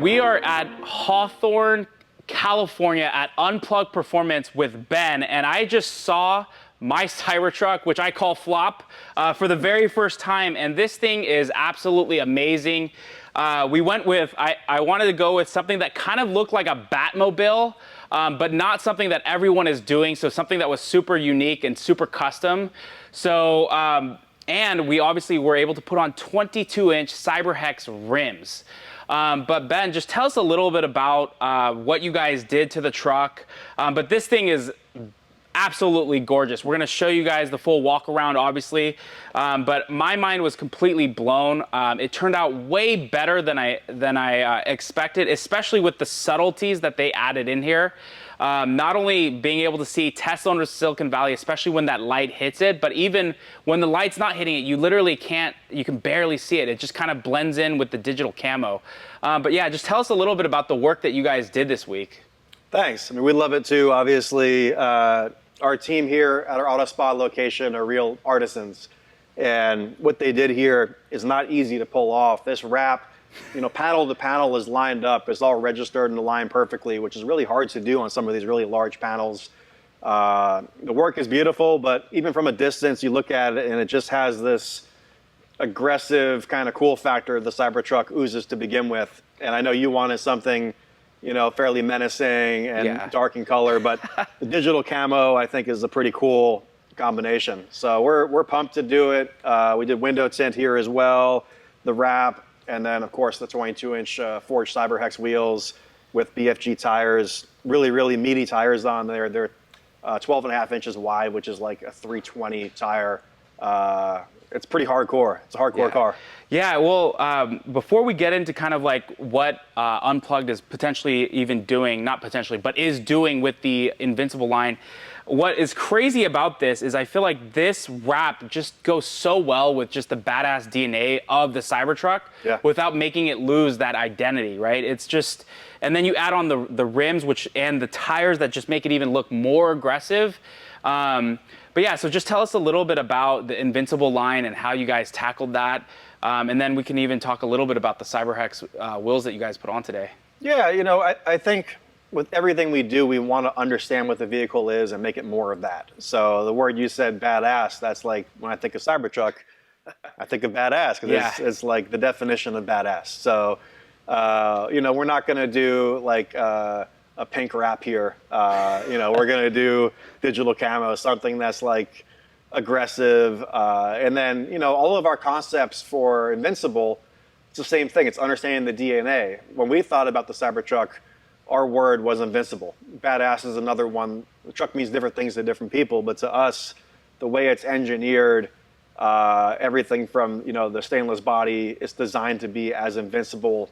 We are at Hawthorne, California at Unplugged Performance with Ben, and I just saw my Cybertruck, which I call Flop, for the very first time, and this thing is absolutely amazing. We went with, I wanted to go with something that kind of looked like a Batmobile, but not something that everyone is doing, so something that was super unique and super custom. So, and we obviously were able to put on 22-inch CyberHex rims. But Ben, just tell us a little bit about what you guys did to the truck. But this thing is absolutely gorgeous. We're going to show you guys the full walk around, obviously. But my mind was completely blown. It turned out way better than I expected, especially with the subtleties that they added in here. Not only being able to see Tesla under Silicon Valley, especially when that light hits it, but even when the light's not hitting it, you literally can't, you can barely see it. It just kind of blends in with the digital camo. But yeah, just tell us a little bit about the work that you guys did this week. Thanks. I mean, we love it too. Obviously, our team here at our Auto Spa location are real artisans. And what they did here is not easy to pull off. This wrap, you know, panel to panel is lined up. It's all registered and aligned perfectly, which is really hard to do on some of these really large panels. The work is beautiful, but even from a distance, you look at it and it just has this aggressive kind of cool factor the Cybertruck oozes to begin with. And I know you wanted something, you know, fairly menacing and dark in color, but the digital camo, I think, is a pretty cool combination. So we're pumped to do it. We did window tint here as well, the wrap, and then, of course, the 22-inch forged CyberHex wheels with BFG tires, really, really meaty tires on there. They're 12.5 inches wide, which is like a 320 tire. It's pretty hardcore. It's a hardcore car. Yeah, well, before we get into kind of like what Unplugged is potentially even doing, not potentially, but is doing with the Invincible line, what is crazy about this is I feel like this wrap just goes so well with just the badass DNA of the Cybertruck without making it lose that identity, right? It's just, and then you add on the rims and the tires that just make it even look more aggressive. But yeah, so just tell us a little bit about the Invincible line and how you guys tackled that. And then we can even talk a little bit about the CyberHex wheels that you guys put on today. Yeah, you know, I think with everything we do, we want to understand what the vehicle is and make it more of that. So the word you said, badass, that's like, when I think of Cybertruck, I think of badass, because it's like the definition of badass. So, you know, we're not going to do like a pink wrap here. You know, we're going to do digital camo, something that's like aggressive. And then, you know, all of our concepts for Invincible, it's the same thing. It's understanding the DNA. When we thought about the Cybertruck, our word was invincible. Badass is another one. The truck means different things to different people, but to us, the way it's engineered, everything from, you know, the stainless body, it's designed to be as invincible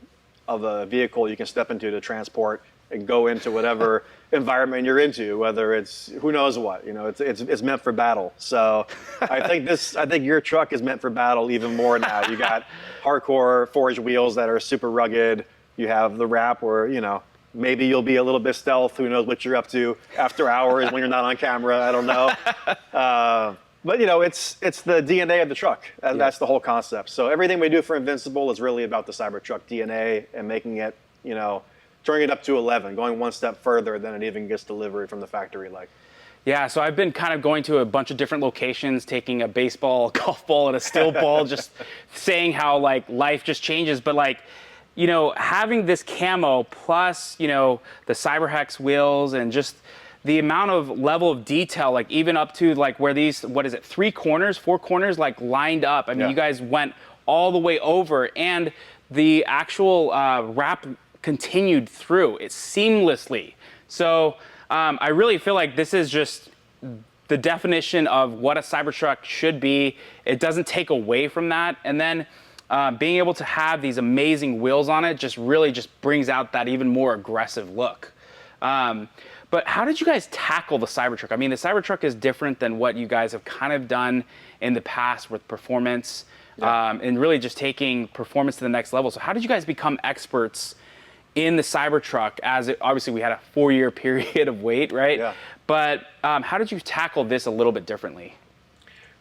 of a vehicle you can step into to transport and go into whatever environment you're into, whether it's who knows what, you know, it's meant for battle. So I think your truck is meant for battle even more now. You got hardcore forged wheels that are super rugged. You have the wrap where, you know, maybe you'll be a little bit stealth. Who knows what you're up to after hours when you're not on camera. I don't know. But, you know, it's the DNA of the truck. That's the whole concept. So everything we do for Invincible is really about the Cybertruck DNA and making it, you know, turning it up to 11, going one step further than it even gets delivered from the factory. Like, yeah, so I've been kind of going to a bunch of different locations, taking a baseball, a golf ball, and a steel ball, just saying how, like, life just changes. But, like, you know, having this camo plus, you know, the CyberHex wheels and just the amount of level of detail, like even up to like where these, what is it, 4 corners, like lined up. I mean, you guys went all the way over, and the actual wrap continued through it seamlessly. So I really feel like this is just the definition of what a Cybertruck should be. It doesn't take away from that. And then being able to have these amazing wheels on it just really just brings out that even more aggressive look. But how did you guys tackle the Cybertruck? I mean, the Cybertruck is different than what you guys have kind of done in the past with performance, and really just taking performance to the next level. So how did you guys become experts in the Cybertruck, as obviously we had a 4-year period of wait, right? But how did you tackle this a little bit differently?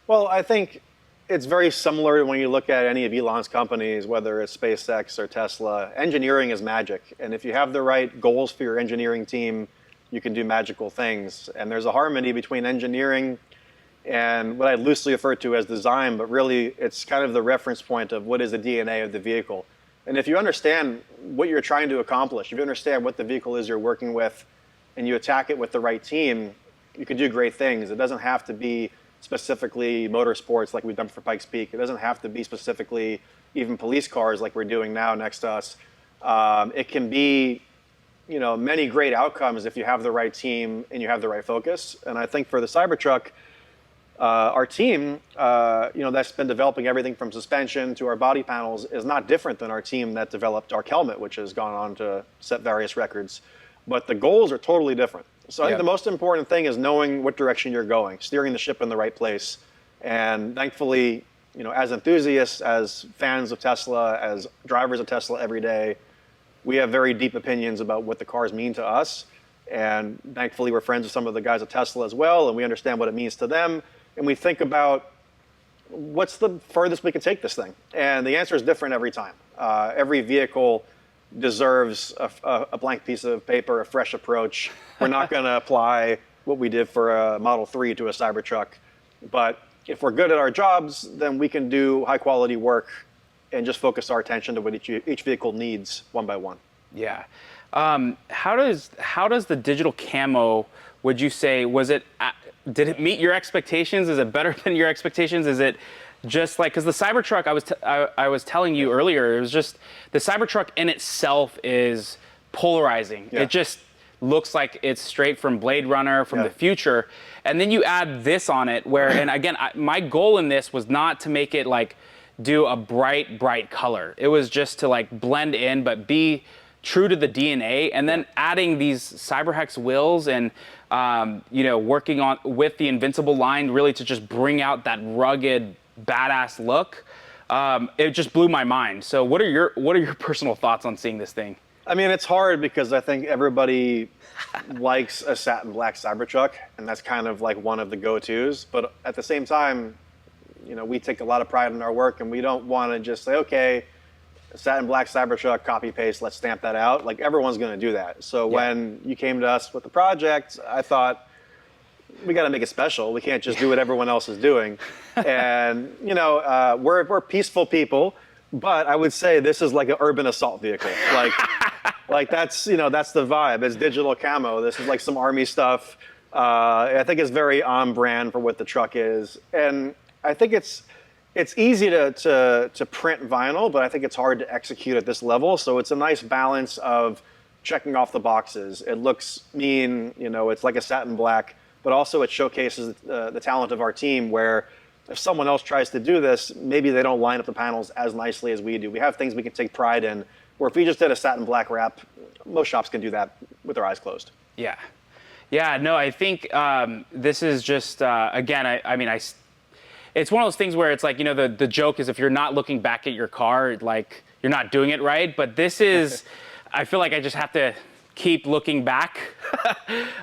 Well, I think it's very similar when you look at any of Elon's companies, whether it's SpaceX or Tesla. Engineering is magic. And if you have the right goals for your engineering team, you can do magical things. And there's a harmony between engineering and what I loosely refer to as design, but really it's kind of the reference point of what is the DNA of the vehicle. And if you understand what you're trying to accomplish, if you understand what the vehicle is you're working with, and you attack it with the right team, you can do great things. It doesn't have to be specifically motorsports like we've done for Pikes Peak. It doesn't have to be specifically even police cars like we're doing now next to us. It can be, many great outcomes if you have the right team and you have the right focus. And I think for the Cybertruck, our team, that's been developing everything from suspension to our body panels is not different than our team that developed our helmet, which has gone on to set various records. But the goals are totally different. So I think the most important thing is knowing what direction you're going, steering the ship in the right place. And thankfully, as enthusiasts, as fans of Tesla, as drivers of Tesla every day, we have very deep opinions about what the cars mean to us. And thankfully, we're friends with some of the guys at Tesla as well, and we understand what it means to them. And we think about what's the furthest we can take this thing. And the answer is different every time. Every vehicle deserves a blank piece of paper, a fresh approach. We're not going to apply what we did for a Model 3 to a Cybertruck. But if we're good at our jobs, then we can do high quality work and just focus our attention to what each vehicle needs one by one. Yeah. How does the digital camo, would you say, did it meet your expectations? Is it better than your expectations? Is it just like, because the Cybertruck, I was telling you earlier, it was just, the Cybertruck in itself is polarizing. Yeah. It just looks like it's straight from Blade Runner, from the future. And then you add this on it where, and again, my goal in this was not to make it like do a bright color. It was just to like blend in, but be true to the DNA, and then adding these CyberHex wheels and working on with the Invincible line really to just bring out that rugged, badass look. It just blew my mind. So what are your personal thoughts on seeing this thing? I mean, it's hard because I think everybody likes a satin black Cybertruck, and that's kind of like one of the go-tos. But at the same time, we take a lot of pride in our work, and we don't want to just say, okay, satin black Cybertruck, copy paste, let's stamp that out. Like, everyone's going to do that. So when you came to us with the project, I thought, we got to make it special. We can't just do what everyone else is doing. And, we're peaceful people, but I would say this is like an urban assault vehicle. Like that's the vibe. It's digital camo. This is like some army stuff. I think it's very on brand for what the truck is. And I think it's easy to print vinyl, but I think it's hard to execute at this level. So it's a nice balance of checking off the boxes. It looks mean, it's like a satin black, but also it showcases the talent of our team where if someone else tries to do this, maybe they don't line up the panels as nicely as we do. We have things we can take pride in, where if we just did a satin black wrap, most shops can do that with their eyes closed. Yeah. Yeah, no, I think this is just, again, it's one of those things where it's like, the joke is if you're not looking back at your car, like, you're not doing it right. But this is, I feel like I just have to keep looking back.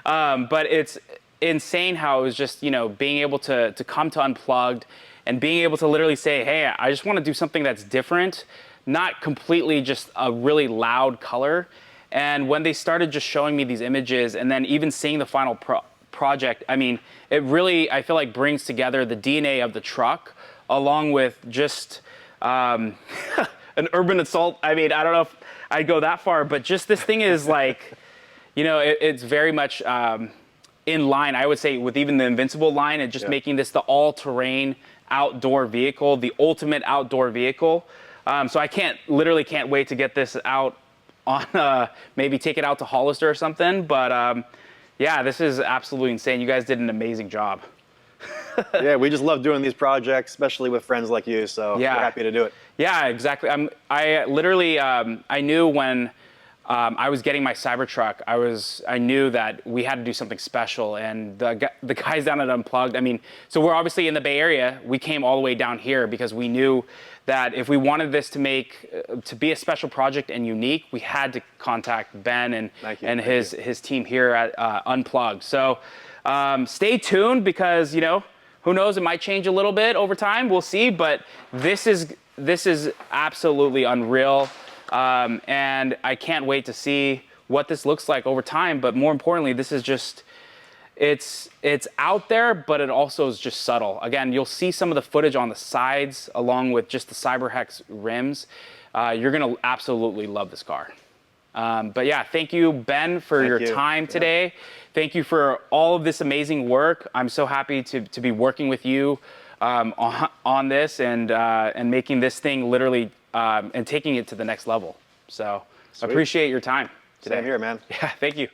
But it's insane how it was just, being able to come to Unplugged and being able to literally say, hey, I just want to do something that's different, not completely just a really loud color. And when they started just showing me these images and then even seeing the final project, I mean, it really, I feel like, brings together the DNA of the truck along with just an urban assault. I mean, I don't know if I'd go that far, but just this thing is like, it's very much in line, I would say, with even the Invincible line and just making this the all-terrain outdoor vehicle, the ultimate outdoor vehicle. So I literally can't wait to get this out on, maybe take it out to Hollister or something. But yeah, this is absolutely insane. You guys did an amazing job. Yeah, we just love doing these projects, especially with friends like you. So we're happy to do it. Yeah, exactly. I literally, I knew when I was getting my Cybertruck, I knew that we had to do something special. And the guys down at Unplugged, I mean, so we're obviously in the Bay Area. We came all the way down here because we knew that if we wanted this to be a special project and unique, we had to contact Ben and his team here at Unplugged. So stay tuned because, Who knows? It might change a little bit over time. We'll see. But this is absolutely unreal, and I can't wait to see what this looks like over time. But more importantly, this is just it's out there, but it also is just subtle. Again, you'll see some of the footage on the sides along with just the CyberHex rims. You're gonna absolutely love this car. But yeah, thank you, Ben, for your time today. Thank you for all of this amazing work. I'm so happy to be working with you on this and making this thing literally and taking it to the next level. So I appreciate your time today. Same here, man. Yeah, thank you.